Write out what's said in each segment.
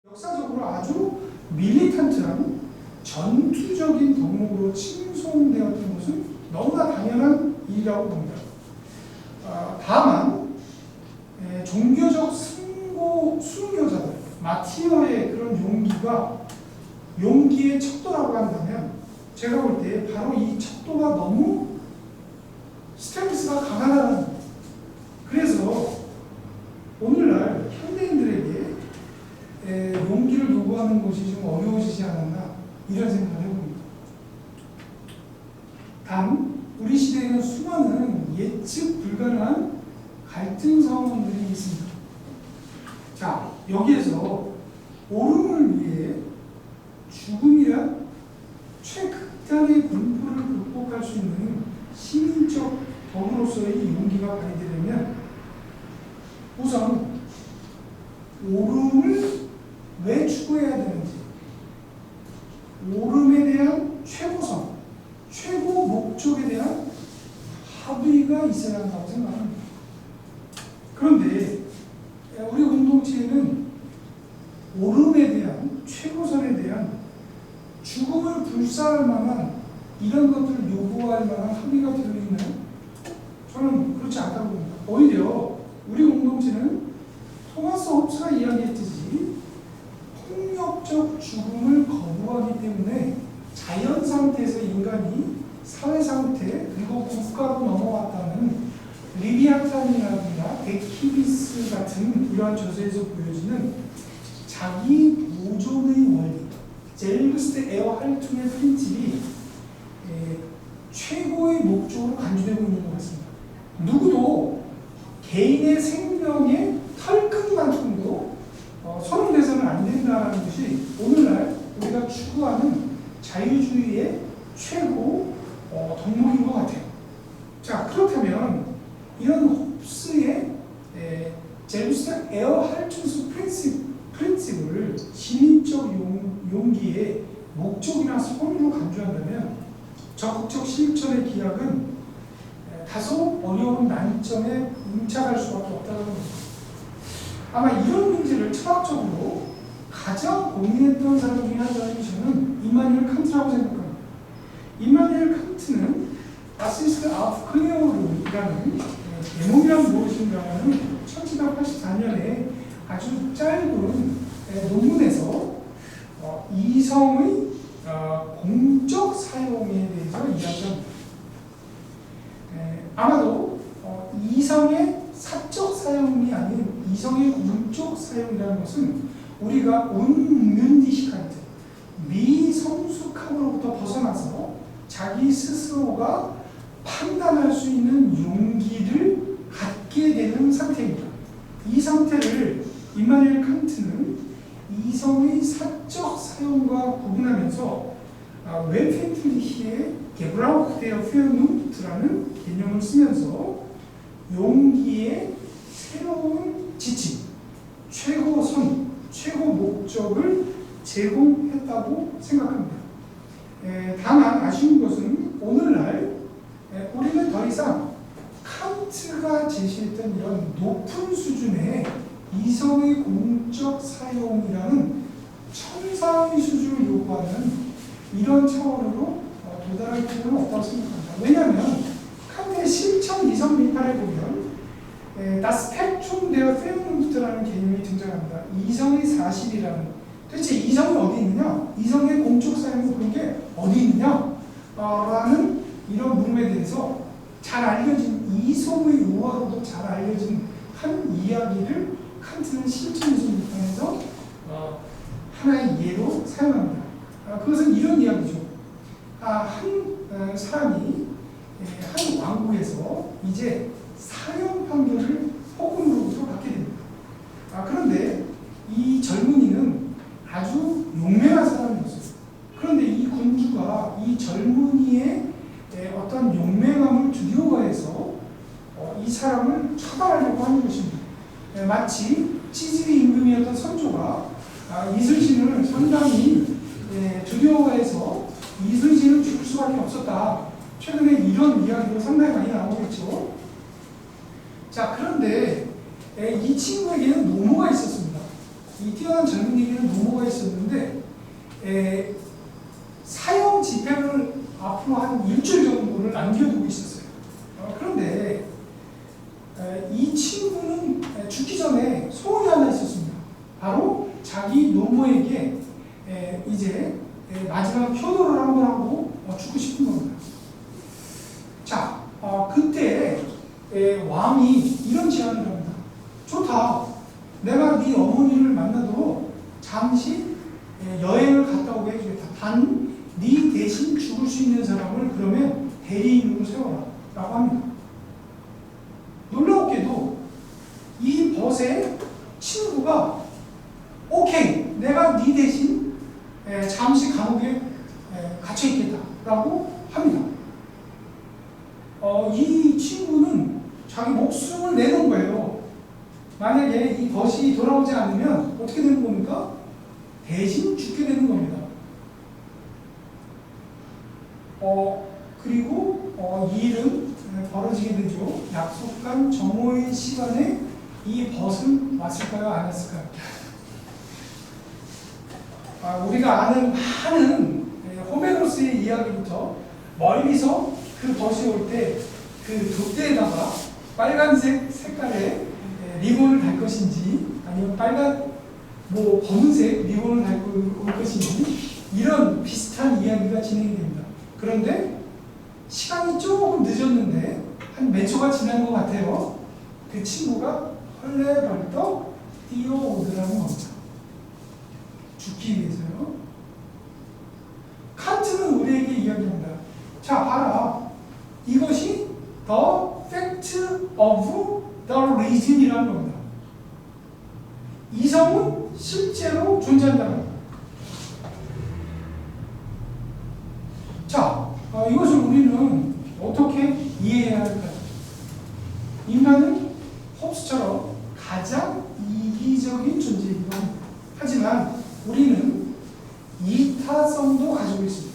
역사적으로 아주 밀리탄트한 전투적인 덕목으로 칭송되었던 것은 너무나 당연한 일이라고 봅니다. 다만 종교적 순교자들, 마티어의 그런 용기의 척도라고 한다면 제가 볼 때 바로 이 척도가 너무 스트레스가 강하다는 겁니다. 그래서 오늘날 현대인들에게 용기를 요구하는 것이 좀 어려워지지 않았나 이런 생각을 해봅니다. 단 우리 시대에는 수많은 예측 불가능한 갈등 상황들이 있습니다. 자, 여기에서 옳음을 위해 죽음이란 최극단의 공포를 극복할 수 있는 시민적 덕으로서의 용기가 발휘되려면 우선 옳음을 왜 추구해야 되는지, 옳음에 대한 최고선, 최고 목적에 대한 합의가 있어야 한다고 생각합니다. 그런데 우리 공동체에는 옳음에 대한 최고선에 대한 죽음을 불사할 만한 이런 것들을 요구할 만한 합의가 들어있나요? 저는 그렇지 않다고 봅니다. 오히려 우리 공동체는 토마스 홉스가 이야기했듯이 폭력적 죽음을 거부하기 때문에 자연 상태에서 인간이 사회 상태 그리고 국가로 넘어왔다는 리비아탄이라든가 데키비스 같은 이러한 저서에서 보여지는 자기 보존의 원리, 젤브스트 에어 할퉁의 프린집이 최고의 목적으로 간주되고 있는 것 같습니다. 누구도 개인의 생명의 털끝만큼도 손흥돼서는 안 된다는 것이 오늘날 우리가 추구하는 자유주의의 최고 덕목인 것 같아요. 자, 그렇다면 이런 홉스의 젤브스트 에어 할퉁스 프린시플을 시민적 용기의 목적이나 선으로 간주한다면 적극적 실천의 기약은 다소 어려운 난점에 봉착할 수밖에 없다는 겁니다. 아마 이런 문제를 철학적으로 가장 고민했던 사람 중에 한 사람이 저는 이마누엘 칸트라고 생각합니다. 이마누엘 칸트는 아시스트 아프 클레오르라는 제목이란 무엇인가는 1784년에 아주 짧은 논문에서 이성의 공적 사용에 대해서 이야기합니다. 아마도 이성의 사적 사용이 아닌 이성의 공적 사용이라는 것은 우리가 운문디시칸트 미성숙함으로부터 벗어나서 자기 스스로가 판단할 수 있는 용기를 갖게 되는 상태입니다. 이 상태를 임마누엘 칸트는 이성의 사적 사용과 구분하면서 웨펜트리히의 게브라우크 데어 페어누트라는 개념을 쓰면서 용기의 새로운 지침, 최고선, 최고 목적을 제공했다고 생각합니다. 다만 아쉬운 것은 오늘날 우리는 더 이상 칸트가 제시했던 이런 높은 수준의 이성의 공적 사용이라는 천상의 수준을 요구하는 이런 차원으로 도달할 필요는 없다고 생각합니다. 왜냐하면 칸트의 실천 이성 비판에 보면 Das Spektrum der Vernunft라는 개념이 등장합니다. 이성의 사실이라는, 도대체 이성이 어디 있느냐? 이성의 공적 사용은 그런 게 어디 있느냐? 라는 이런 물음에 대해서 잘 알려진 이성의 우화로도 잘 알려진 한 이야기를 칸트는 실천 이성 비판에서 하나의 예로 사용합니다. 그것은 이런 이야기죠. 한 사람이 한 왕국에서 이제 사형 판결을 폭군으로부터 받게 됩니다. 그런데 이 젊은이는 아주 용맹한 사람이었어요. 그런데 이 군주가 이 젊은이의 어떤 용맹함을 두려워해서 이 사람을 처벌하려고 하는 것입니다. 마치 치즈리 임금이었던 선조가 이순신을 상당히 두려워해서 이순신을 죽일 수밖에 없었다. 최근에 이런 이야기도 상당히 많이 나오겠죠. 자, 그런데 이 친구에게는 노모가 있었습니다. 이 뛰어난 젊은이에게는 노모가 있었는데 사형 집행을 앞으로 한 일주일 정도를 남겨두고 있었어요. 그런데 이 친구는 죽기 전에 소원이 하나 있었습니다. 바로 자기 노모에게 이제 마지막 효도를 한번 하고 죽고 싶은 겁니다. 자, 그때 왕이 이런 제안을 합니다. 좋다. 내가 네 어머니를 만나도록 잠시 여행을 갔다 오게 해주겠다. 단 네 대신 죽을 수 있는 사람을 그러면 대리인으로 세워라 라고 합니다. 놀랍게도 이 벗의 친구가 오케이, 내가 네 대신 잠시 감옥에 갇혀 있겠다 라고 합니다. 이 친구는 자기 목숨을 내놓은 거예요. 만약에 이 벗이 돌아오지 않으면 어떻게 되는 겁니까? 대신 죽게 되는 겁니다. 그리고 이 일은 벌어지게 되죠. 약속한 정오의 시간에 이 벗은 왔을까요? 안 왔을까요? 우리가 아는 많은 호메로스의 이야기부터 멀리서 그 벗이 올 때 그 돛대에다가 빨간색 색깔의 리본을 달 것인지 아니면 검은색 리본을 달고 올 것인지 이런 비슷한 이야기가 진행이 됩니다. 그런데 시간이 조금 늦었는데 한 몇 초가 지난 것 같아요. 그 친구가 헐레벌떡 뛰어오더라는 겁니다. 죽기 위해서요. 칸트는 우리에게 이야기합니다. 자, 봐라. 이것이 the fact of the reason이라는 겁니다. 이성은 실제로 존재한다는 겁니다. 자, 이것을 우리는 어떻게 이해해야 할까요? 인간은 홉스처럼 가장 이기적인 존재이기도 합니다. 하지만 우리는 이타성도 가지고 있습니다.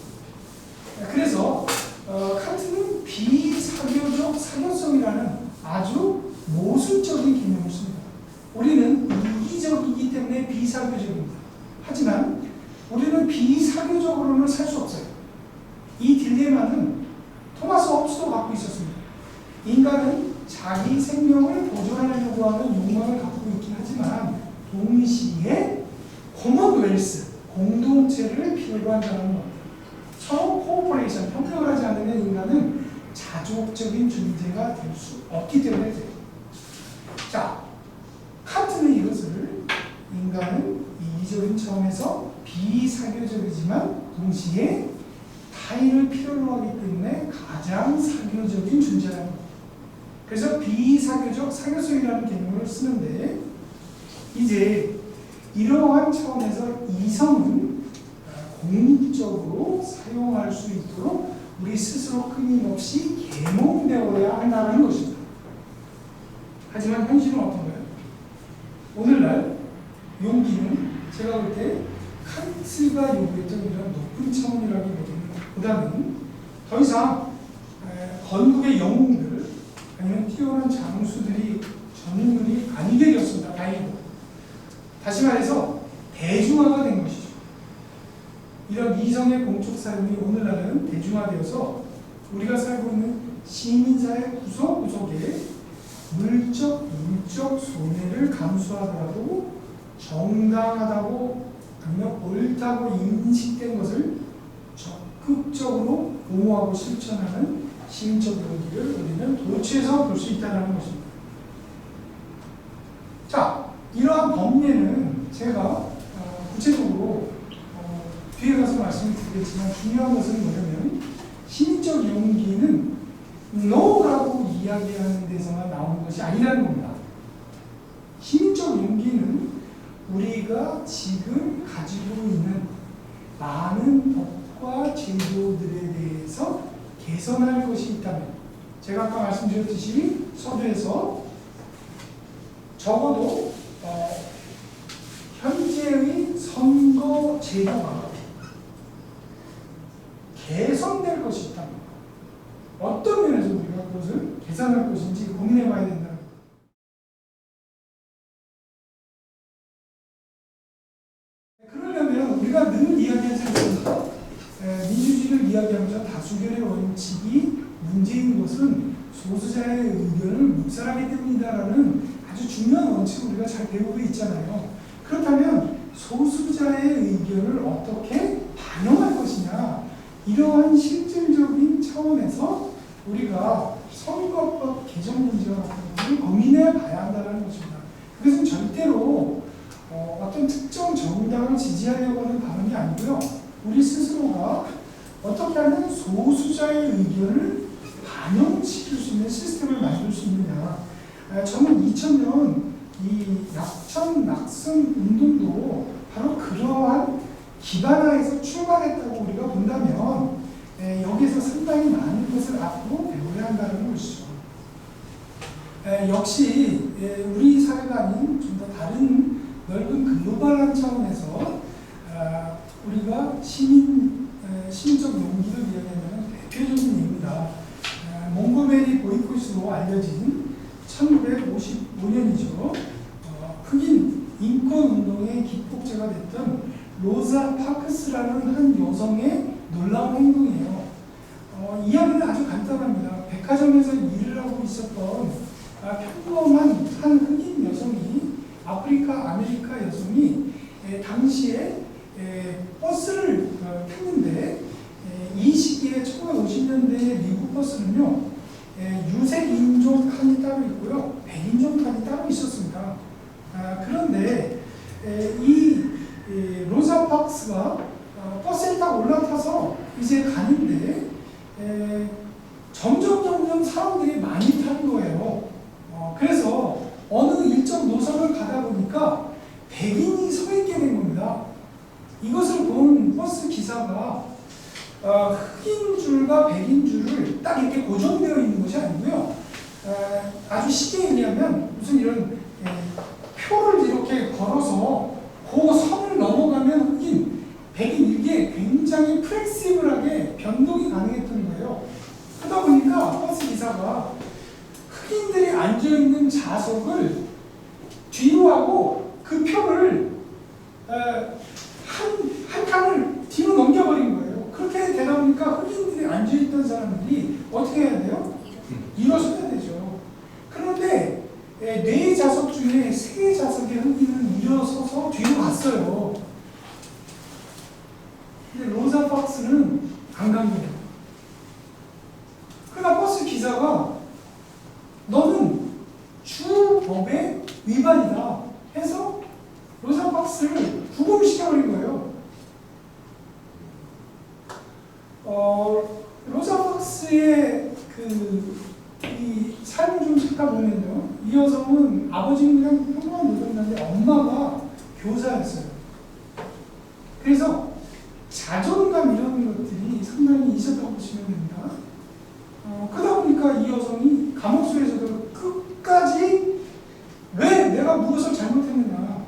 그래서 칸트는 비사교적 사교성이라는 아주 모순적인 개념을 씁니다. 우리는 이기적이기 때문에 비사교적입니다. 하지만 우리는 비사교적으로는 살 수 없어요. 이 딜레마는 토마스 홉스도 갖고 있었습니다. 인간은 자기 생명을 보존하려고 하는 욕망을 갖고 있긴 하지만 동시에 코먼웰스, 공동체를 필요로 한다는 겁니다. 서로 코오퍼레이션, 협력을 하지 않으면 인간은 자족적인 존재가 될 수 없기 때문에 그래요. 자, 칸트는 이것을 인간은 이기적인 차원에서 비사교적이지만 동시에 타인을 필요로 하기 때문에 가장 사교적인 존재라는 겁니다. 그래서 비사교적 사교성이라는 개념을 쓰는데 이제 이러한 차원에서 이성은 공적으로 사용할 수 있도록 우리 스스로 끊임없이 계몽되어야 한다는 것입니다. 하지만 현실은 어떤가요? 오늘날 용기는 제가 볼 때 칸트가 요구했던 이런 높은 차원이라기보다는 더 이상 건국의 영웅들 아니면 뛰어난 장수들이 전문이 아니게 되었습니다. 다행히도. 다시 말해서 대중화가 된 것이죠. 이런 이성의 공적 삶이 오늘날은 대중화되어서 우리가 살고 있는 시민사회 구석구석에 물적, 인적 손해를 감수하더라도 정당하다고 아니면 옳다고 인식된 것을 적극적으로 옹호하고 실천하는 시민적 논리를 우리는 도취해서 볼 수 있다는 것입니다. 자, 이러한 법례는 제가 구체적으로 뒤에 가서 말씀을 드리겠지만 중요한 것은 뭐냐면 시민적 용기는 no라고 이야기하는 데서만 나오는 것이 아니라는 겁니다. 시민적 용기는 우리가 지금 가지고 있는 많은 법과 제도들에 대해서 개선할 것이 있다면 제가 아까 말씀드렸듯이 서두에서 적어도 현재의 선거 제도가 개선될 것이 있다면 어떤 면에서 우리가 그것을 개선할 것인지 고민해 봐야 된다. 그러면 우리가 늘 이야기하지 않습니까? 민주주의를 이야기하면서 다수결의 원칙이 문제인 것은 소수자의 의견을 묵살하기 때문이다라는 아주 중요한 원칙을 우리가 잘 배우고 있잖아요. 그렇다면 소수자의 의견을 어떻게 반영할 것이냐, 이러한 실질적인 차원에서 우리가 선거법 개정 문제와 같은 것을 고민해 봐야 한다는 것입니다. 그것은 절대로 어떤 특정 정당을 지지하려고 하는 발언이 아니고요. 우리 스스로가 어떻게 하면 소수자의 의견을 반영시킬 수 있는 시스템을 만들 수 있느냐. 저는 2000년 이 약천 낙선 운동도 바로 그러한 기반하에서 출발했다고 우리가 본다면 여기에서 상당히 많은 것을 앞으로 배워야 한다는 것이죠. 역시 우리 사회가 아닌 좀 더 다른 넓은 글로벌한 차원에서 우리가 시민적 용기를 이야기하는 대표적인 예입니다. 몽고메리 보이콧으로 알려진 1955년이죠. 흑인 인권운동의 기폭제가 됐던 로자 파크스라는 한 여성의 놀라운 행동이에요. 이야기는 아주 간단합니다. 백화점에서 일을 하고 있었던 평범한 한 흑인 여성이, 아프리카 아메리카 여성이 당시에 버스를 탔는데, 이 시기에 1950년대의 미국 버스는요, 유색인종 칸이 따로 있고요, 백인종 칸이 따로 있었습니다. 그런데 이 로자 파크스가 버스에 딱 올라타서 이제 가는데 점점 사람들이 많이 타는 거예요. 그래서 어느 일정 노선을 가다 보니까 백인이 서 있게 된 겁니다. 이것을 본 버스 기사가 흑인 줄과 백인 줄을 딱 이렇게 고정되어 있는 것이 아니고요. 아주 쉽게 얘기하면 무슨 이런 표를 이렇게 걸어서 그 선을 넘어가면 흑인, 백인, 이게 굉장히 플렉시블하게 변동이 가능했던 거예요. 그러다 보니까 버스 기사가 흑인들이 앉아있는 좌석을 뒤로 하고 그 표를 한 칸을 뒤로 넘겨버린 거예요. 그렇게 되다 보니까 흑인들이 앉아있던 사람들이 어떻게 해야 돼요? 일어서야 되죠. 그런데 4좌석 중에 3좌석의 흑인은 일어서서 뒤로 갔어요. 근데 로자 박스는 안 간 거예요. 그러나 버스 기사가 너는 주법의 위반이다 해서 로자 박스를 구금시켜버린 거예요. 로자 박스의 이 삶을 좀 잠깐 보면요, 이 여성은 아버지는 그냥 평범한 노동자인데 엄마가 교사였어요. 그래서 자존감 이런 것들이 상당히 있었다고 보시면 됩니다. 그러다 보니까 이 여성이 감옥소에서도 끝까지 왜 내가 무엇을 잘못했느냐,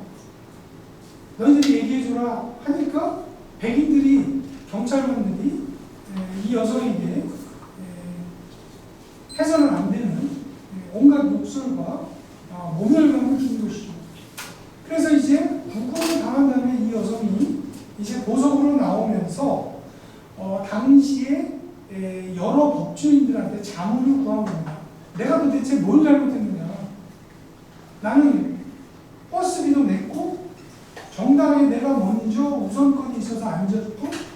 너희들이 얘기해줘라 하니까 백인들이, 경찰관들이 이 여성에게 해서는 안 되는 온갖 욕설과 모멸감을 준 것이죠. 그래서 이제 구금을 당한 다음에 이 여성이 이제 보석으로 나오면서 당시에 여러 법조인들한테 자문을 구합니다. 내가 도대체 뭘 잘못했느냐. 나는 버스비도 냈고 정당에 내가 먼저 우선권이 있어서 앉았고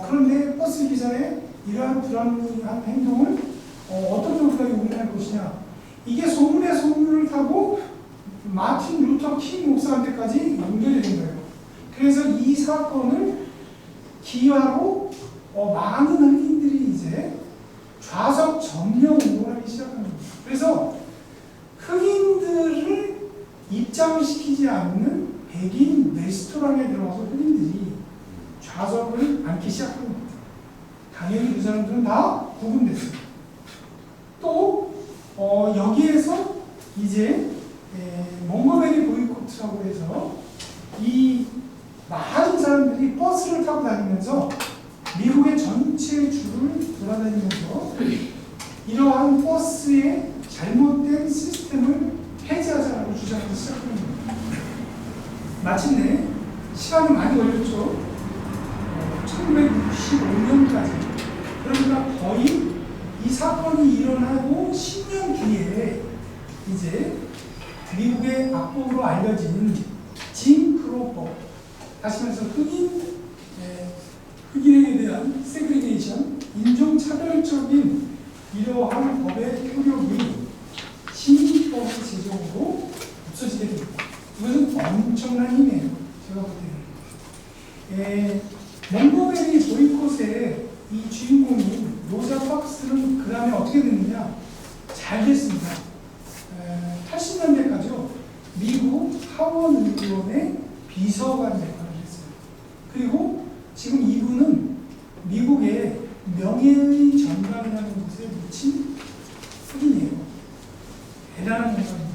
그런데 버스 기사의 이러한 불합리한 행동을 어떻게 우리가 용인할 것이냐. 이게 소문의 소문을 타고 마틴 루터 킹 목사한테까지 연결이 된 거예요. 그래서 이 사건을 기화로 많은 흑인들이 이제 좌석 점령 운동을 하기 시작한 겁니다. 그래서 흑인들을 입장시키지 않는 백인 레스토랑에 들어가서 흑인들이 좌석을 앉기 시작한 겁니다. 당연히 그 사람들은 다 구금됐습니다. 또 여기에서 이제 몽고메리 보이콧이라고 해서 이 많은 사람들이 버스를 타고 다니면서 미국의 전체 줄을 돌아다니면서 이러한 버스의 잘못된 시스템을 해제하자고 주장하기 시작합니다. 마침내 시간이 많이 걸렸죠. 1965년까지. 그러니까 거의 이 사건이 일어나고 10년 뒤에 이제 미국의 악법으로 알려진 짐 크로법, 다시 말해서 흑인에 대한 세그리게이션, 인종차별적인 이러한 법의 효력이 시민법의 제정으로 없어지게 됩니다. 이것은 엄청난 힘이에요. 제가 볼 때는. 몽고메리 보이콧의 이 주인공인 로자 박스는 그 다음에 어떻게 됐느냐? 잘 됐습니다. 80년대까지요. 미국 하원 의원의 비서관 역할을 했어요. 그리고 지금 이분은 미국의 명예의 전당이라는 곳에 묻힌 흑인이에요. 대단한 영광입니다.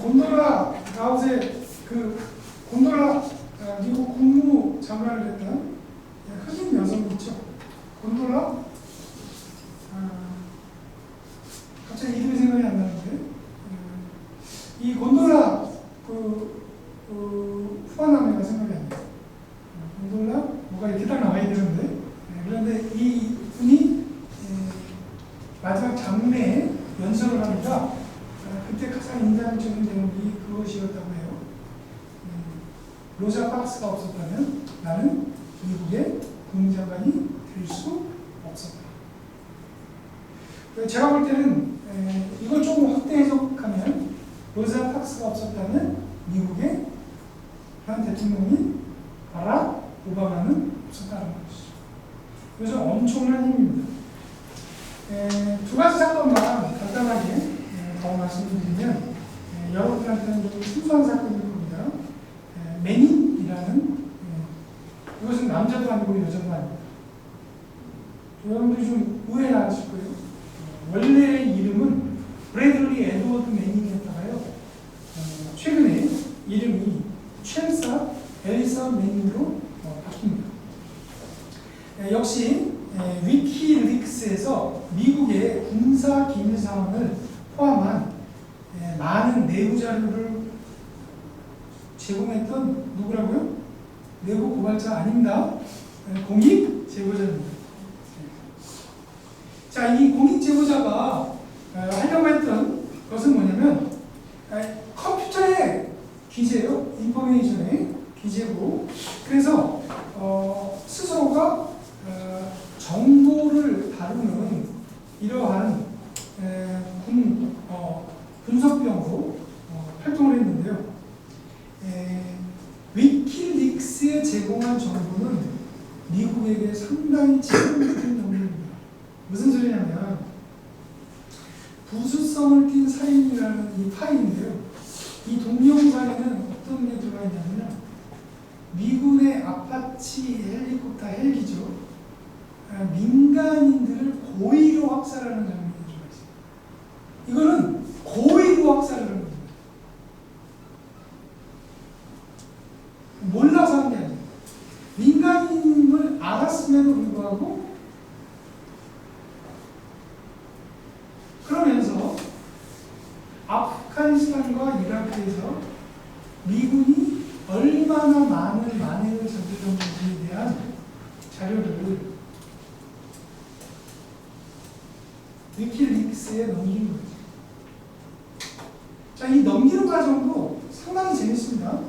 곤도라 라웃의 곤도라 미국 국무장관을 했던 흑인 여성이 있죠. 곤도라 갑자기 이름이 생각이 안 나는데 이 곤도라 후아나메가 생각이 안 나요. 곤도라 뭐가 이렇게 딱 나와야 되는데 그런데 이 분이 마지막 장례에 연설을 합니다. 그때 가장 인상적인 대목이 그것이었다고 해요. 로자 박스가 없었다면 나는 미국의 국무장관이 될 수 없었다. 제가 볼 때는 이걸 조금 확대 해석하면 로자 박스가 없었다면 미국의 현 대통령인 바락 오바마는 없었다는 것이죠. 그래서 엄청난 힘입니다. 두 가지 사건만 간단하게 더 말씀드리면 여러분들한테는 좀 순수한 사건일 겁니다. 매닝이라는 이것은 남자도 아니고 여자도 아닙니다. 여러분들이 좀 오해하실 거예요. 원래의 이름은 브래들리 에드워드 매닝이었다가요. 최근에 이름이 첼사 엘리사 매닝으로 바뀝니다. 역시 위키릭스에서 미국의 군사 기밀 사항을 포함한 많은 내부 자료를 제공했던 누구라고요? 내부 고발자 아닙니다. 공익 제보자입니다. 자, 이 공익 제보자가 하려고 했던 것은 뭐냐면 컴퓨터의 기재요, 인포메이션의 기재고, 그래서 스스로가 정보를 다루는 이러한 분석병으로 활동을 했는데요. 위키릭스에 제공한 정보는 미국에게 상당히 치명적인 정보입니다. 무슨 소리냐면 부수성을 띈 사인이라는 이 파일인데요. 이 동영상에는 어떤 게 들어가 있냐면 미군의 아파치 헬리콥터 헬기죠. 민간인들을 고의로 학살하는 장면이 들어가 있습니다. 이거는 고의로 학살을 하는 겁니다. 몰라서 한 게 아니에요. 민간인임을 알았음에도 불구하고 그러면서 아프가니스탄과 이라크에서 미군이 얼마나 많은 만행을 저질렀는지에 대한 자료를 위키릭스에 넘긴 거죠. 자, 이 넘기는 과정도 상당히 재밌습니다.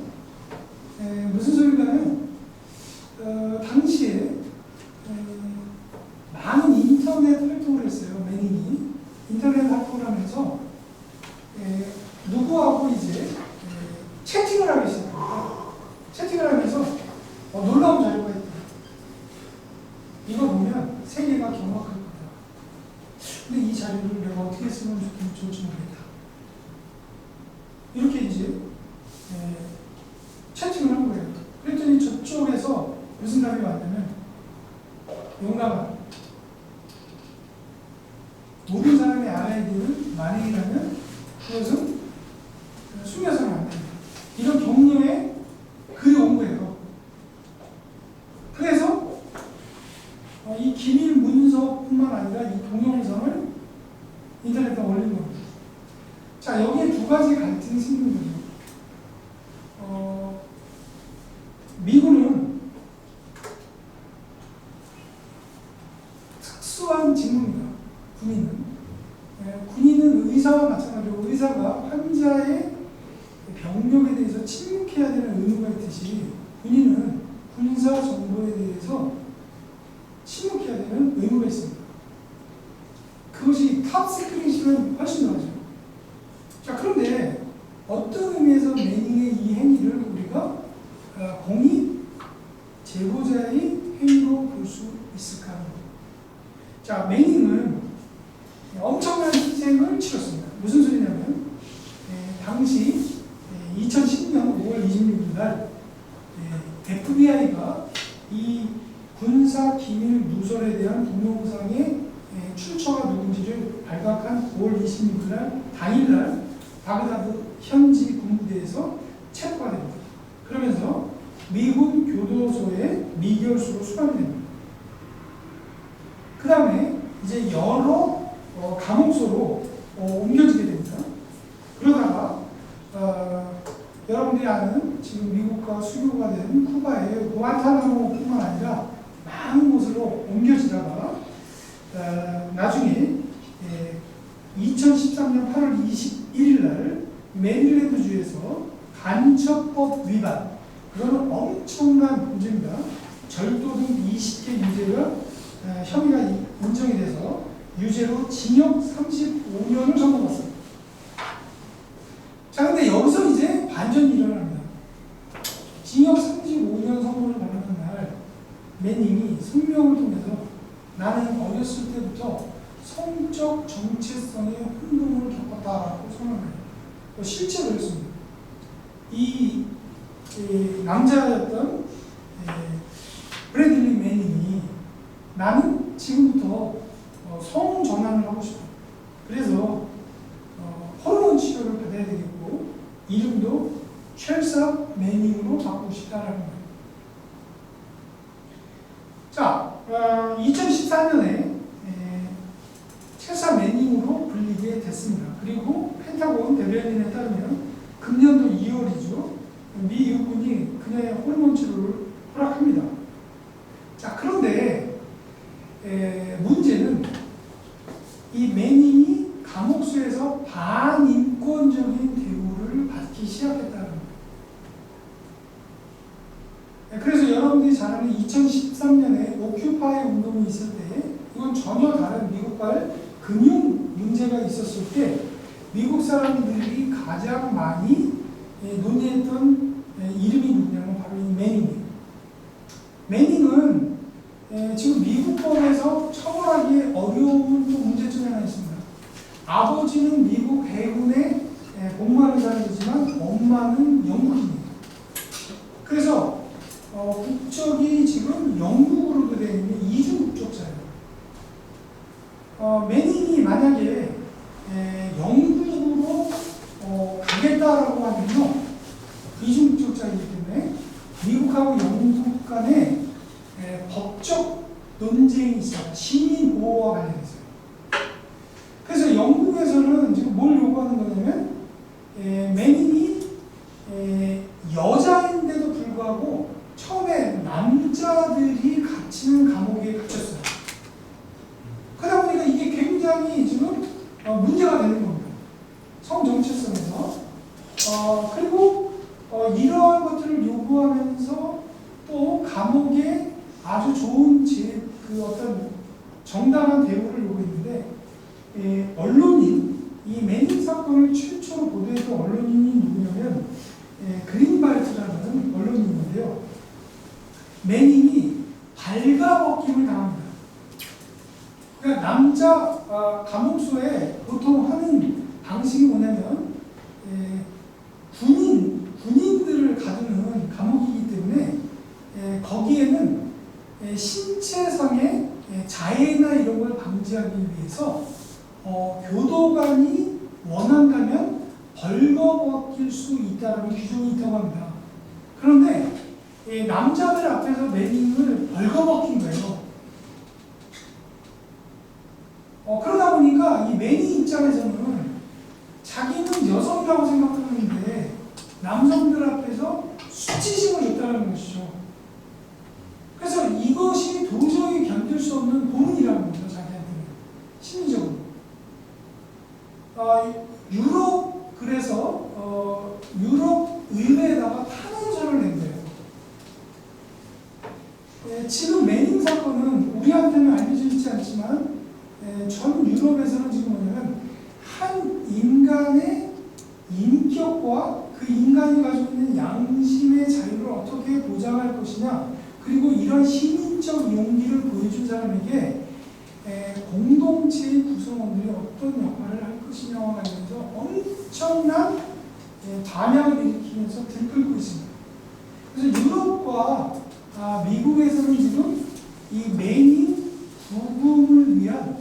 무슨 소리냐면 당시에 많은 인터넷 활동을 했어요. 매닝이 인터넷 활동을 하면서 누구하고 이제 채팅을 하기 시작합니다. 채팅을 하면서 놀라운 자료가 있다. 이거 보면 세계가 경악할 거다. 근데 이 자료를 내가 어떻게 쓰면 좋을지 모르겠다. 이렇게 이제 채팅을 한 거예요. 그랬더니 저쪽에서 무슨 답이 왔냐면 용감한 모든 사람이 알아야 되는 만행이라면 그것은 숨겨서는 안 된다. 이런 격려의 글이 온 거예요. 그래서 이 기밀 문서뿐만 아니라 이 동영상을 인터넷에 올린 겁니다. 자, 여기에 두 가지 갈등이 생긴 거죠. 미군은 특수한 직무입니다. 군인은 의사와 마찬가지로 의사가 환자의 병력에 대해서 침묵해야 되는 의무가 있듯이 군인은 군사 정보에 대해서 침묵해야 되는 의무가 있습니다. 그것이 탑 시크릿이면 훨씬 나아죠. 자, 그런데 어떤 의미에서 매닝의 이 행위를 우리가 공익 제보자의 행위로 볼 수 있을까? 자, 매닝은 엄청난 희생을 치렀습니다. 무슨 소리냐면 당시 2010년 5월 26일 날 FBI가 이 군사 기밀 누설에 대한 동영상의 출처가 누군지를 발각한 5월 26일 날 당일날 바그다드 현지 군부대에서 체포가 됩니다. 그러면서 미군 교도소에 미결수로 수감이 됩니다. 그 다음에 이제 여러 감옥소로 옮겨지게 됩니다. 그러다가 여러분들이 아는 지금 미국과 수교가 된 쿠바의 구안타나모뿐만 아니라 많은 곳으로 옮겨지다가 나중에 2013년 8월 21일 날 메릴랜드주에서 간첩법 위반, 그거는 엄청난 문제입니다. 절도 등 20개 유죄가 혐의가 인정이 돼서 유죄로 징역 35년을 선고받습니다. 자, 근데 여기서 이제 반전이 일어납니다. 징역 35년 선고를 받는 날 매닝이 성명을 통해서 나는 어렸을 때부터 성적 정체성의 혼동을 겪었다라고 선언해요. 실제로 그랬습니다. 이 남자였던 브래들리 매닝이 나는 지금부터 성 전환을 하고 싶어. 그래서 호르몬 치료를 받아야 되겠고 이름도 첼사 매닝으로 바꾸고 싶다라는 거예요. 자, 2014년에 첼사 매닝으로 불리게 됐습니다. 그리고 펜타곤 대변인에 따르면 금년도 2월이죠. 미 육군이 그녀의 호르몬 치료를 허락합니다. 자, 그런데 문제는 이 매닝이 감옥수에서 반인권적인 대우를 받기 시작했다는 거예요. 그래서 여러분들이 잘 아는 2013년에 오큐파이 운동이 있을 때 이건 전혀 다른 미국발 금융 문제가 있었을 때 미국 사람들이 가장 많이 논의했던 이름이 누구냐면 바로 이 매닝이에요. 매닝은 지금 미국법에서 처벌하기 어려운 또 문제 중에 하나 있습니다. 아버지는 미국 해군에 복무하는 사람이지만 엄마는 영국인이에요. 그래서 국적이 지금 영국으로도 되어 있는 이주 국적자예요. 매닝이 만약에 영국으로 가겠다라고 하면요, 이주 국적자이기 때문에 미국하고 영국 간에 법적 논쟁이 있어요. 시민 보호와 관련해서요. 그래서 영국에서는 지금 뭘 요구하는 거냐면 매닝이 여자인데도 불구하고 처음에 남자들이 갇히는 감옥에 갇혔어요. 그러다 보니까 이게 굉장히 지금 문제가 되는 겁니다. 성정체성에서. 그리고 이러한 것들을 요구하면서 또 감옥에 아주 좋은 그 어떤 정당한 대우를 요구했는데 언론인, 이 매닝 사건을 최초로 보도했던 언론인이 누구냐면 그린발트라는 언론인인데요. 매닝이 발가벗김을 당합니다. 그러니까 남자 감옥소에 보통 하는 방식이 뭐냐면 군인들을 가두는 감옥이기 때문에 거기에는 신체상의 자해나 이런 걸 방지하기 위해서 교도관이 원한다면 벌거벗길 수 있다는 규정이 있다고 합니다. 그런데 남자들 앞에서 매닝을 벌거벗긴 거예요. 그러다 보니까 이 매닝 입장에서는 자기는 여성이라고 생각하는데 남성들 앞에서 수치심을 줬다는 것이죠. 유럽에서는 지금 뭐냐면 한 인간의 인격과 그 인간이 가지고 있는 양심의 자유를 어떻게 보장할 것이냐, 그리고 이런 시민적 용기를 보여준 사람에게 공동체의 구성원들이 어떤 역할을 할 것이냐와 관련해서 엄청난 반향을 일으키면서 들끓고 있습니다. 그래서 유럽과 미국에서는 지금 이 매닝 부금을 위한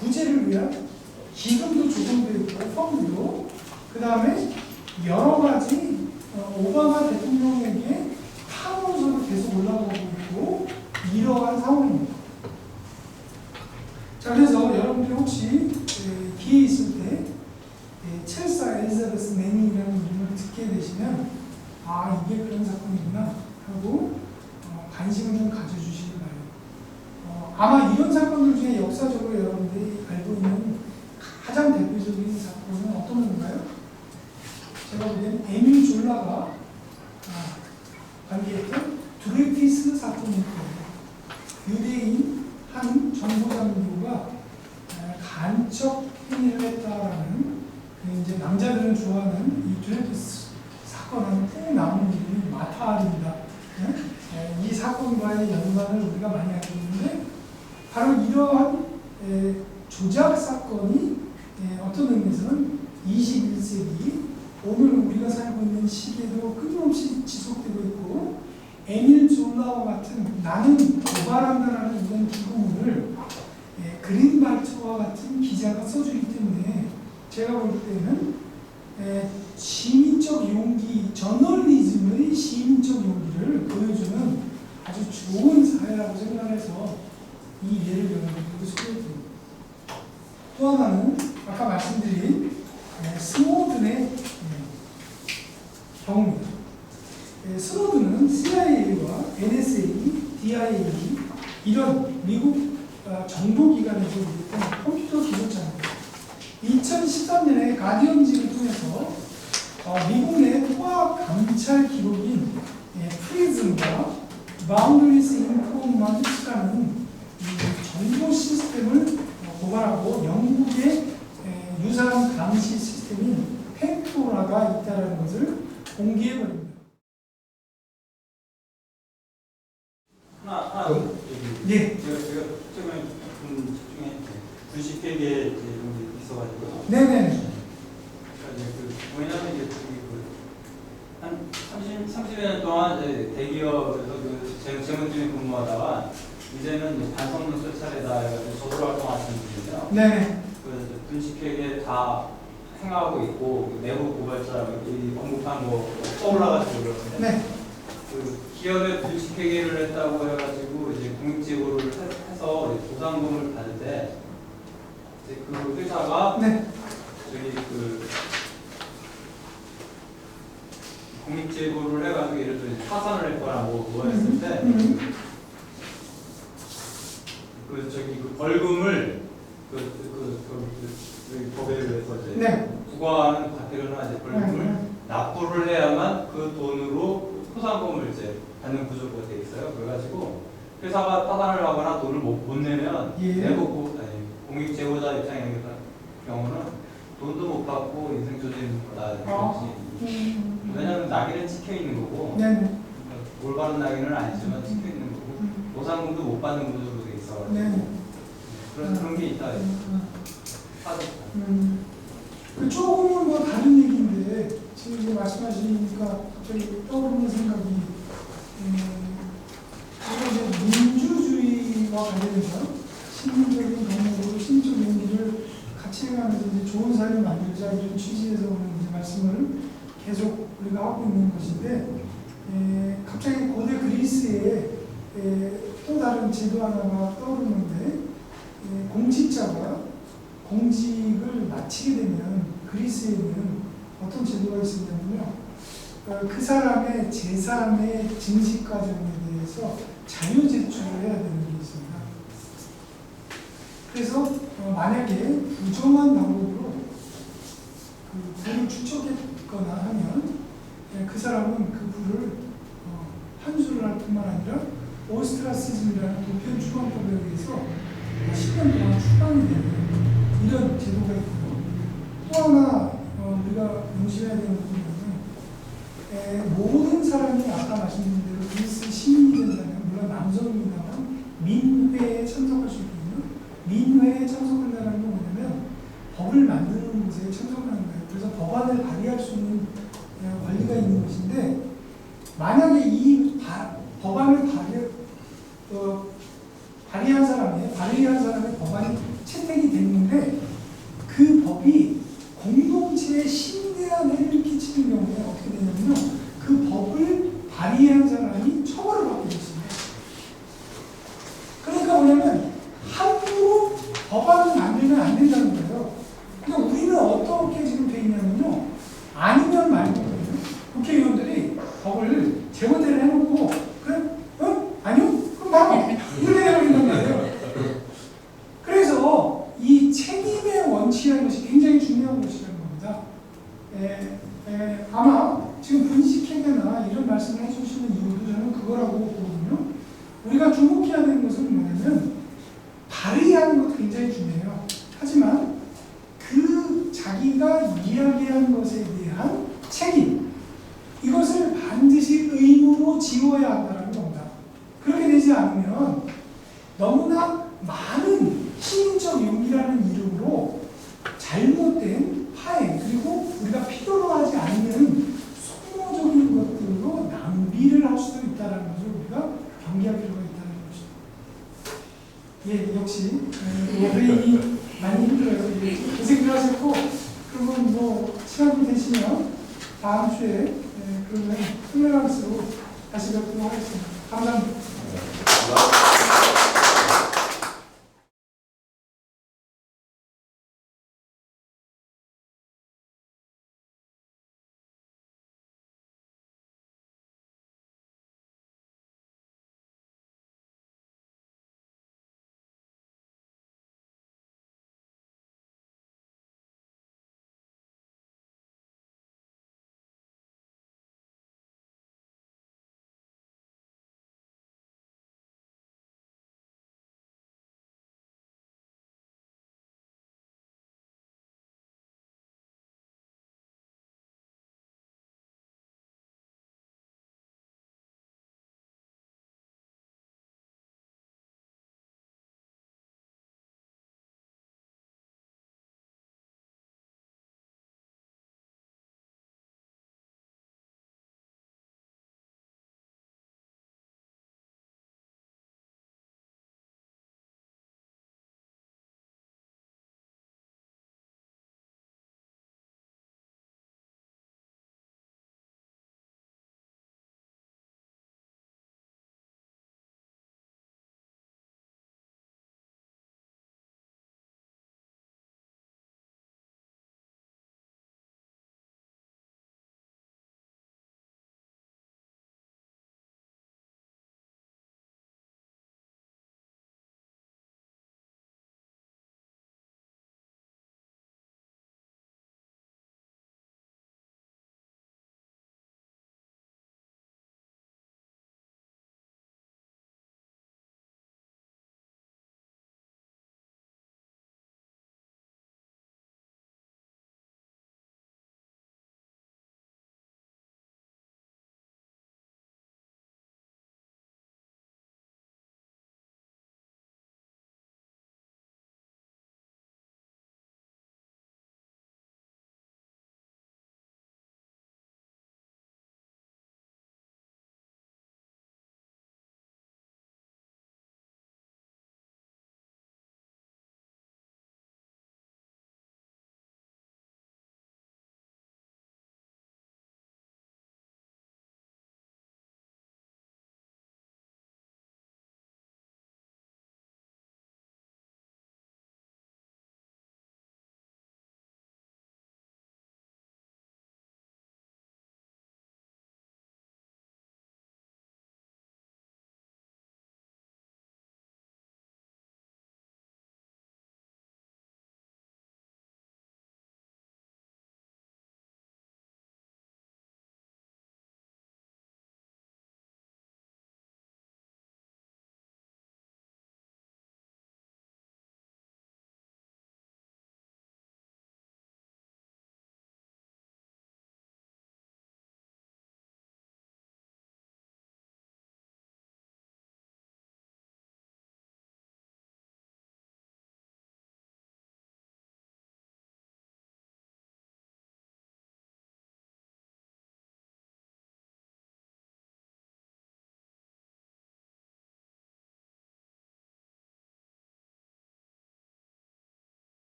구제를 위한 기금도 조성되어 있고 펀드도, 그 다음에 여러 가지 오바마 대통령에게 탄원서도 계속 올라오고 있고 이러한 상황입니다. 자, 그래서 여러분들이 혹시 기회 있을 때 첼사 엘리자베스 매닝이라는 이름을 듣게 되시면 아, 이게 그런 사건이구나 하고 관심을 좀 가져주시기 바랍니다. 아마 이런 사건들 중에 역사적으로 여러분들이 알고 있는 가장 대표적인 사건은 어떤 건가요? 제가 보기엔 에밀 졸라가 관계했던 드레피스 사건일 겁니다. 유대인 한 정보장교가 간첩 행위를 했다라는, 이제 남자들은 좋아하는 이 드레피스 사건은 꼭 나오는 이름이 마타알입니다. 이 사건과의 연관을 우리가 많이 알고 있는데, 바로 이러한 조작 사건이 어떤 의미에서는 21세기 오늘 우리가 살고 있는 시기에도 끊임없이 지속되고 있고, 에밀 졸라와 같은 나는 고발한다라는 이런 기고문을 그린발트와 같은 기자가 써주기 때문에 제가 볼 때는 시민적 용기, 저널리즘의 시민적 용기를 보여주는 아주 좋은 사회라고 생각해서 이 예를 여러분들께 소개해드립니다. 또 하나는 아까 말씀드린 스노든의 경우입니다. 스노든은 CIA와 NSA, DIA 이런 미국 정보기관에서 일했던 컴퓨터 기술자입니다. 2013년에 가디언지를 통해서 미국 내 통합 감찰 기록인 프리즘과 바운더리스 인포먼트라는 정보 시스템을 고발하고 영국의 유사한 감시 시스템인 펜토라가 있다는 것을 공개해버립니다. 하나 예. 제가 최근에 중에 분식회계 이런 게 있어가지고요. 네네. 왜냐하면 이제 한 30여 년 동안 이제 대기업에서 재무팀에 근무하다가 이제는 반성문 차례다 해가지고 저도 활동하시는 분이세요. 네. 그 분식회계 다 행하고 있고 내부 고발자 언급한 거 떠올라가지고 그러는데. 네. 그 기업에 분식회계를 했다고 해가지고 이제 공익제보를 해서 보상금을 받을 때 이제 그 회사가 네. 저기 그 공익제보를 해가지고 예를 들어 파산을 했거나 뭐 했을 때 그 저기 그 벌금을 법에를 해서 이제 네. 부과하는 과태료나 이제 벌금을 납부를 해야만 그 돈으로 포상금을 이제 받는 구조가 되어 있어요. 그래가지고 회사가 파산을 하거나 돈을 못 내면 내부 공익 제보자 입장의 경우는 돈도 못 받고 인생 조진 거다. 왜냐하면 낙인은 찍혀 있는 거고, 올바른 낙인은 아니지만 찍혀 있는 거고, 보상금도 못 받는 구조로 되어 있어가지고 그런 게 있다. 그 조금은 뭐 다른 얘기인데 지금 이제 말씀하시니까 갑자기 떠오르는 생각이 이제 민주주의와 관련해서 시민적인 경험으로 시민적 용기를 같이 해가면서 이제 좋은 사회를 만들자 이런 취지에서 오늘 이제 말씀을 계속 우리가 하고 있는 것인데 갑자기 고대 그리스에 또 다른 제도 하나가 떠오르는데 공직자가 공직을 마치게 되면 그리스에는 어떤 제도가 있었냐면요. 그 사람의 제3의 증식 과정에 대해서 자유 제출을 해야 되는 게 있습니다. 그래서 만약에 부정한 방법으로 그 부를 축적했거나 하면 그 사람은 그 부를 환수를 할 뿐만 아니라 오스트라시즘이라는 보편 추방법에 의해서 10년 동안 추방이 되는 이런 제도가 있고요. 또 하나 우리가 명심해야 되는 부분은 모든 사람이 아까 말씀드린 대로 그리스 시민이 된다면 물론 남성입니다만 민회에 참석할 수 있거든요. 민회에 참석한다는 건 뭐냐면 법을 만드는 곳에 참석하는 거예요. 그래서 법안을 발의할 수 있는 권리가 있는 것인데 만약에 이 법안을 발의한 사람의 법안이 채택이 됐는데 그 법이 공동체에 심대한 해를 끼치는 경우에 어떻게 되냐면요. 그 법을 발의한 사람이 처벌을 받게 됐습니다. 그러니까 뭐냐면 함부로 법안을 만들면 안 된다는 거예요. 그러니까 우리는 어떻게 지금 돼 있냐면요. 아니면 말거든요. 국회의원들이 법을 제멋대로 해놓고 그래? 아니요? 그럼 막 이렇게 해버린단 말이에요. 그래서 이 책임의 원칙이라는 것이 굉장히 중요한 것이라는 겁니다. 아마 지금 분식회계나 이런 말씀을 해주시는 이유도 저는 그거라고 보거든요. 우리가 주목해야 되는 것은 뭐냐면 발의하는 것도 굉장히 중요해요. 하지만 그 자기가 이야기한 것에 대한 책임 이것을 반드시 의무로 지워야 한다는 겁니다. 그렇게 되지 않으면 너무나 많은 시민적 용기라는 이름으로 잘못된 파행 그리고 우리가 필요로 하지 않는 소모적인 것들로 낭비를 할 수도 있다는 것을 우리가 경계할 필요가 있다는 것입니다. 예, 역시 회의이 많이 힘들어요. 고생들 하셨고 그러면 뭐 시간이 되시면 다음 주에 그러면 클레랑스로 다시 뵙도록 하겠습니다. 감사합니다.